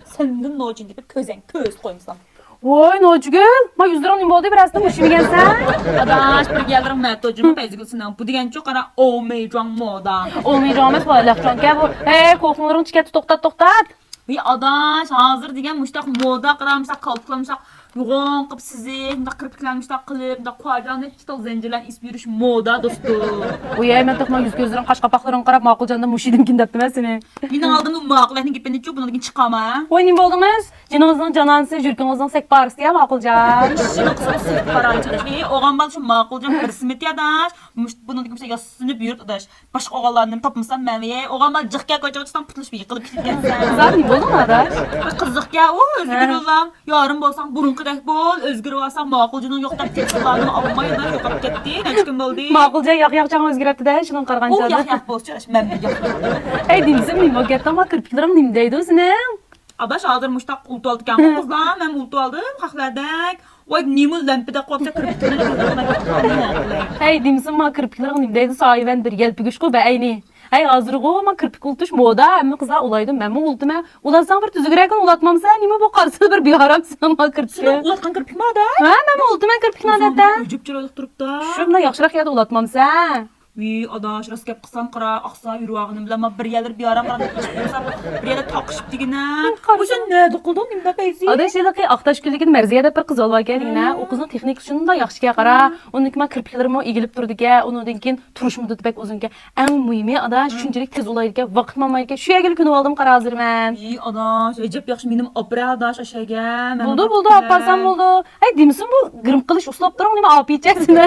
Senden nocun gidip köz koymuşsan. Voy Nocgül, ma 100 lira nima oldu biraz da muşimi gelsen. Adaş bir gelirim metocuma bezgilsinden. Bu digen çok ara olmayacağım moda. Olmayacağımız var lafcan ki bu. Korkmaların tiketi toktat. Bir adaş hazır digen muştak moda qıramsak, kalpıklamışsak. Yoğun qıp sizi, kirpiklenmiştak qılıp, koyacağın hiç zincirlen isp yürüyüş moda dostu. Uyay men takma yüz gözlerin kaş kapakların qarab maqulcanda muşidim kindaptı ben seni. Yine aldığım mağlaqni gitmeni çok bundan çıkama. Oy nima oldunuz? Canınızın canansı, jürkünüzün sek barısı ya maqulcan. Şunu kısa sık paran çalış. Oğan bal şu mağulcan bir simit ya daş. Bundan kimse yasını büyürt adaş. Başka oğlanlarını tapmışsan məviye. Oğan bal cıqqa koyacaqsan putluş bir yıqılıp gitkensən. Kızlar nima oldun adaş? Kızıq ya o özgür olam. Yarın bolsan burunqıdak bol. Özgür olsan mağulcunun yoxda tek sılanını almaya da yoqap getdi. Neçkin boldu? Maqulcan yaq-yaqcan özgürəpti də, şunun O qarğançadı. yaq bol çalış mən bir yaq. Ey dinsin nima getdi ama kirpiklerim nimdeydi özünün. Adaş aldır muştaq ultu aldı kan qızlar. Mən ultu aldım haqlardak. Oy nimul lampida qopsa kirpiklerini Hey dimsin ma kirpiklerim nimdeydi sahiben bir gelpi güçkü be eyni. Hey hazır go ma kirpik ultuş moda amma kızlar ulaydım ben mi ultuma. Ulasam bir tüzügreken ulatmamsa nima bu qarsı bir haramsın ma kirpik. Ulatqan kirpik mi ada? Ha men ultuma kirpikni adatda. Öcüp çıraylık durub da. Şunda yaxşırak yada ulatmamsa. Adaş rast gap qısam qıra aqsa yürüğünü bilama bir yerler bir aram qıra bir yerler taqışıp digine. Bu sen ne qıldın nimdə peysi? Adaş eləki aqtaş gülligin mərziyədə bir qız olva gəlinə. O qızın texnik şunu da yaxşı qara. Onun kimi kirpiklerim o igilib turdu ki, ondan keyin turuşmudu bək uzun ki. Ən mühimi adaş şunçilik tez olaydı ki, vaqt mamaydı ki. Şu yəgil günü aldım qara hazır mən. Adaş recep yaxşı benim opera adaş aşağı. Buldu aparsam buldu. Ay dimsin bu qırım qılış uslab durun nima apı içəsin.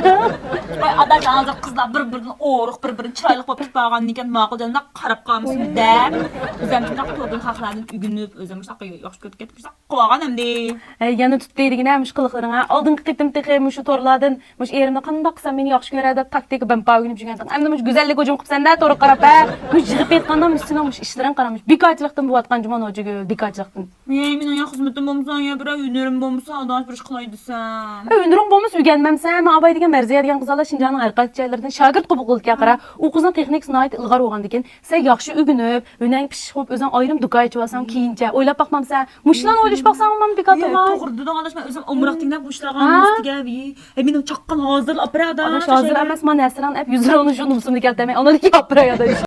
Ay adaş hazır qızlar bir-birini oruq bir-birini çıraylık bolub tutpağan diken maqulcanda qarab qalmışsın dəb. Özüm taq todun haqlarını ügünüb özüm şaq yaxşı kötü getmişsə qovağan əmdi. Ay yana tut deydigine miş qılıqlarına. Aldın qitim texi muşu torladın. Muş erimdə qandaqsa meni yaxşı görədə taktik ben pagünüb jügəndin. Əmdə muş güzellik hücum qıpsanda toru qarab ha. Muş jigib etqanda müşsina muş işlərin qaramış. Bikayçılıqdan bu atqan juman hoca gül bikayçılıqdan. Yemin ya xizmətim bolmasa ya bir ünürüm bolmasa adaş bir qılaydısam. Öndürün bolmuş ügənməmsən. Ma abay degan Mərziyə degan qızala Şinjanın ərqat çaylarından şagird qubul qıldı qara. O qızın texnik sınayət ilğar olğan diken sən yaxşı ügünüb, önən pişib özün ayrım dukayçı olsam kiyinçə. Oylap baxmamsan. Muşlan oyluş baxsam mən bikatma. Toğurdu da adaş mən özüm umraq dinləb buşlağan üstüge bir. Benim çaqqan hazır opera adaş. Adaş hazır emas ma Nəsran hep 100 lira onu şunu musum diken demək. Ona dik yapra ya da.